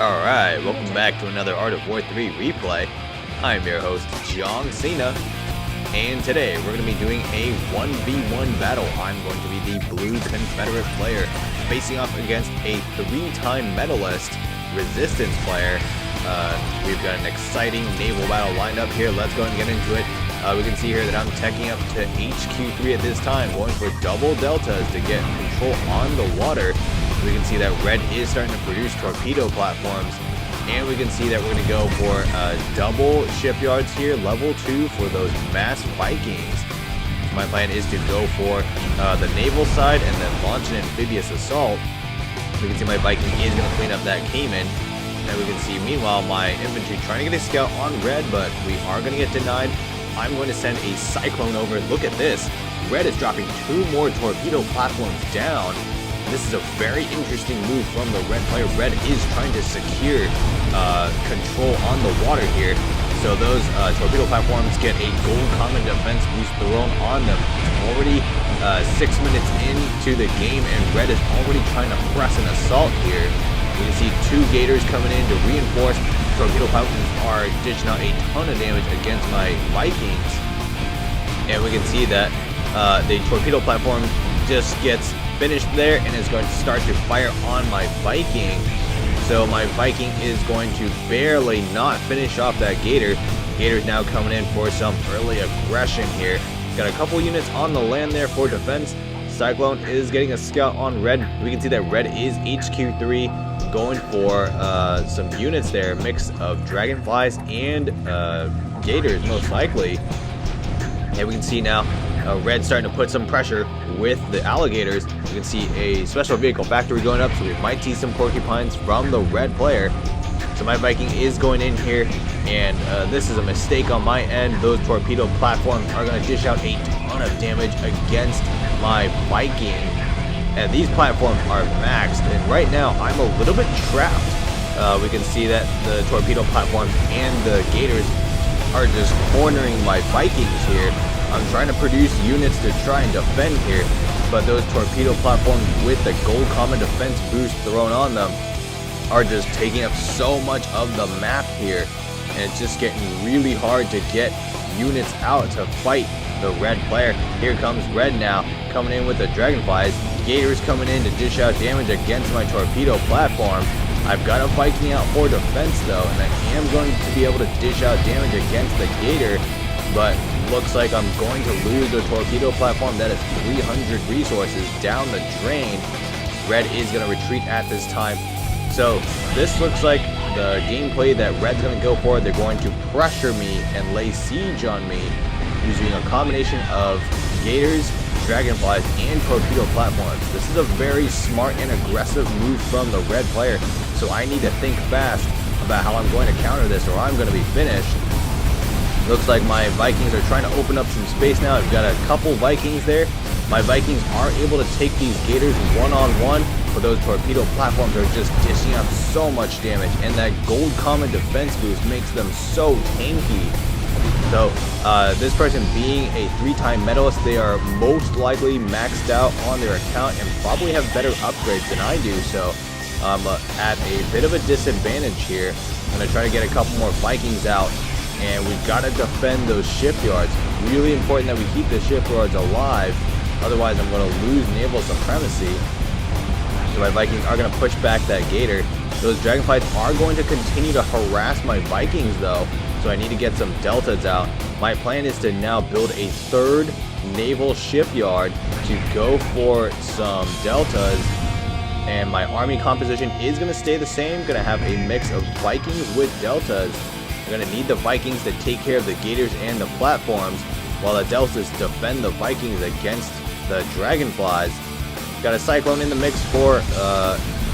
Alright, welcome back to another Art of War 3 replay. I'm your host, JEONG SINAH, and today we're going to be doing a 1v1 battle. I'm going to be the blue Confederate player, facing off against a 3-time medalist resistance player. We've got an exciting naval battle lined up here. Let's go and get into it. We can see here that I'm teching up to HQ3 at this time, going for double deltas to get control on the water. We can see that red is starting to produce torpedo platforms, and we can see that we're going to go for double shipyards here, level 2 for those mass Vikings. My plan is to go for the naval side and then launch an amphibious assault. We can see my Viking is going to clean up that Cayman, and we can see meanwhile my infantry trying to get a scout on red, but we are going to get denied. I'm going to send a cyclone over. Look at this. Red is dropping 2 more torpedo platforms down. This is a very interesting move from the red player. Red is trying to secure control on the water here. So those torpedo platforms get a gold common defense boost thrown on them. It's already 6 minutes into the game, and red is already trying to press an assault here. We can see 2 gators coming in to reinforce. Torpedo platforms are dishing out a ton of damage against my Vikings. And we can see that the torpedo platform just gets finished there and is going to start to fire on my Viking. So my Viking is going to barely not finish off that gator. Gator's now coming in for some early aggression here. Got a couple units on the land there for defense. Cyclone is getting a scout on red. We can see that red is HQ3 going for some units there, a mix of dragonflies and gators most likely. And we can see now red starting to put some pressure with the alligators. You can see a special vehicle factory going up, so we might see some porcupines from the red player. So my Viking is going in here, and this is a mistake on my end. Those torpedo platforms are going to dish out a ton of damage against my Viking, and these platforms are maxed, and right now I'm a little bit trapped. We can see that the torpedo platforms and the gators are just cornering my Vikings here. I'm trying to produce units to try and defend here, but those torpedo platforms with the gold common defense boost thrown on them are just taking up so much of the map here, and it's just getting really hard to get units out to fight the red player. Here comes red now, coming in with the dragonflies. Gators coming in to dish out damage against my torpedo platform. I've got a Viking out for defense though, and I am going to be able to dish out damage against the gator, but looks like I'm going to lose the torpedo platform. That is 300 resources down the drain. Red is going to retreat at this time. So this looks like the gameplay that red's going to go for. They're going to pressure me and lay siege on me using a combination of gators, dragonflies, and torpedo platforms. This is a very smart and aggressive move from the red player, so I need to think fast about how I'm going to counter this, or I'm going to be finished. Looks like my Vikings are trying to open up some space now. I've got a couple Vikings there. My Vikings are able to take these gators one-on-one, but those torpedo platforms are just dishing out so much damage, and that gold common defense boost makes them so tanky. So this person being a 3-time medalist, they are most likely maxed out on their account and probably have better upgrades than I do. So I'm at a bit of a disadvantage here. I'm going to try to get a couple more Vikings out, and we've got to defend those shipyards. Really important that we keep the shipyards alive, otherwise I'm going to lose naval supremacy. So my Vikings are going to push back that gator. Those dragonflies are going to continue to harass my Vikings though, so I need to get some deltas out. My plan is to now build a 3rd naval shipyard to go for some deltas, and my army composition is going to stay the same. Going to have a mix of Vikings with deltas. I'm going to need the Vikings to take care of the gators and the platforms, while the deltas defend the Vikings against the dragonflies. Got a cyclone in the mix for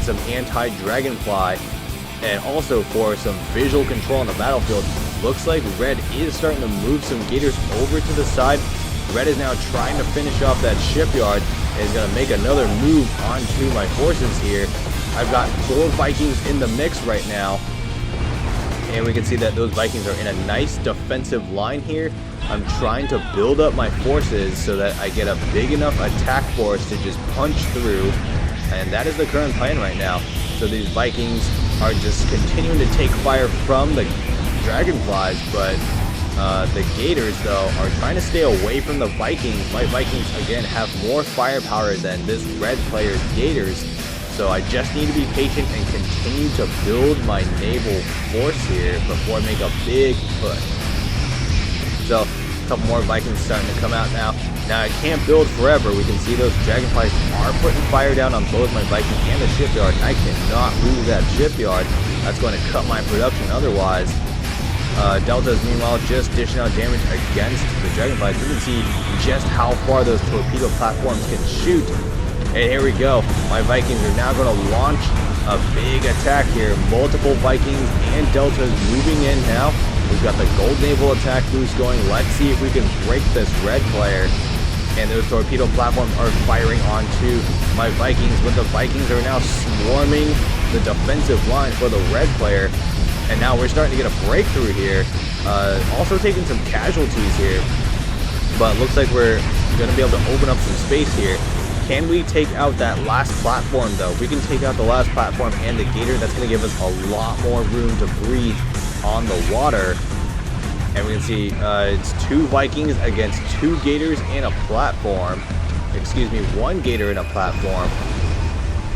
some anti-dragonfly, and also for some visual control on the battlefield. Looks like red is starting to move some gators over to the side. Red is now trying to finish off that shipyard and is going to make another move onto my forces here. I've got 4 Vikings in the mix right now, and we can see that those Vikings are in a nice defensive line here. I'm trying to build up my forces so that I get a big enough attack force to just punch through, and that is the current plan right now. So these Vikings are just continuing to take fire from the dragonflies, but the gators, though, are trying to stay away from the Vikings. My Vikings, again, have more firepower than this red player's gators, so I just need to be patient and continue to build my naval force here before I make a big push. So, a couple more Vikings starting to come out now. Now, I can't build forever. We can see those dragonflies are putting fire down on both my Viking and the shipyard. I cannot lose that shipyard. That's going to cut my production otherwise. Deltas, meanwhile, just dishing out damage against the dragonflies. You can see just how far those torpedo platforms can shoot. And here we go. My Vikings are now going to launch a big attack here. Multiple Vikings and Deltas moving in now. We've got the gold naval attack boost going. Let's see if we can break this red player. And those torpedo platforms are firing onto my Vikings, but the Vikings are now swarming the defensive line for the red player. And now we're starting to get a breakthrough here. Also taking some casualties here. But looks like we're going to be able to open up some space here. Can we take out that last platform, though? If we can take out the last platform and the gator, that's going to give us a lot more room to breathe on the water. And we can see it's 2 Vikings against 2 gators and a platform. Excuse me, 1 gator and a platform.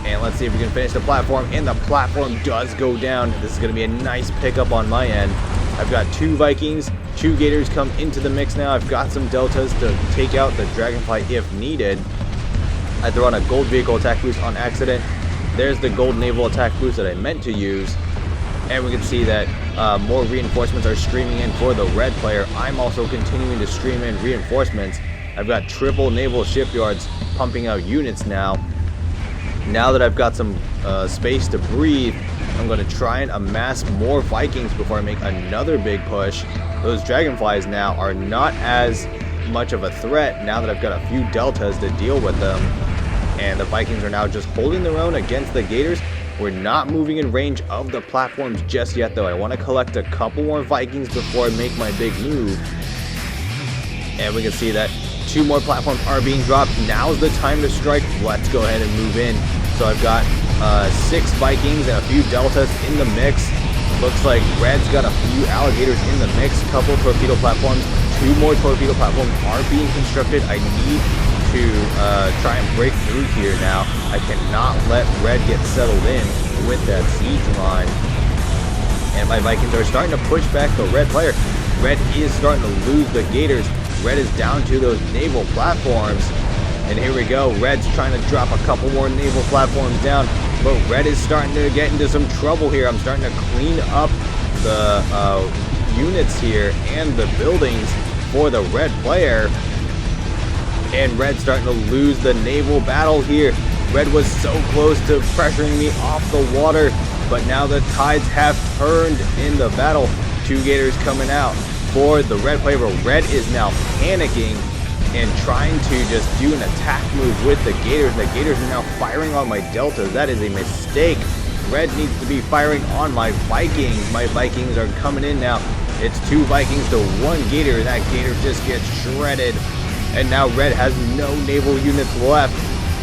And let's see if we can finish the platform. And the platform does go down. This is going to be a nice pickup on my end. I've got 2 Vikings, 2 gators come into the mix now. I've got some deltas to take out the dragonfly if needed. I throw on a gold vehicle attack boost on accident. There's the gold naval attack boost that I meant to use. And we can see that more reinforcements are streaming in for the red player. I'm also continuing to stream in reinforcements. I've got triple naval shipyards pumping out units now. Now that I've got some space to breathe, I'm going to try and amass more Vikings before I make another big push. Those dragonflies now are not as much of a threat now that I've got a few deltas to deal with them. And the Vikings are now just holding their own against the gators. We're not moving in range of the platforms just yet, though. I want to collect a couple more Vikings before I make my big move. And we can see that 2 more platforms are being dropped. Now's the time to strike. Let's go ahead and move in. So I've got 6 Vikings and a few deltas in the mix. Looks like red's got a few alligators in the mix. Couple torpedo platforms. 2 more torpedo platforms are being constructed. I need to try and break through here now. I cannot let red get settled in with that siege line. And my Vikings are starting to push back the red player. Red is starting to lose the gators. Red is down to those naval platforms. And here we go. Red's trying to drop a couple more naval platforms down. But red is starting to get into some trouble here. I'm starting to clean up the units here and the buildings for the red player. And red's starting to lose the naval battle here. Red was so close to pressuring me off the water, but now the tides have turned in the battle. 2 gators coming out for the red player. Red is now panicking and trying to just do an attack move with the gators. The gators are now firing on my deltas. That is a mistake. Red needs to be firing on my Vikings. My Vikings are coming in now. It's 2 Vikings to 1 gator. That gator just gets shredded. And now red has no naval units left.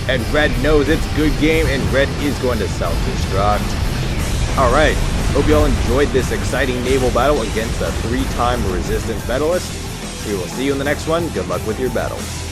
And red knows it's good game, and red is going to self-destruct. Alright, hope you all enjoyed this exciting naval battle against the 3-time resistance medalist. We will see you in the next one. Good luck with your battles.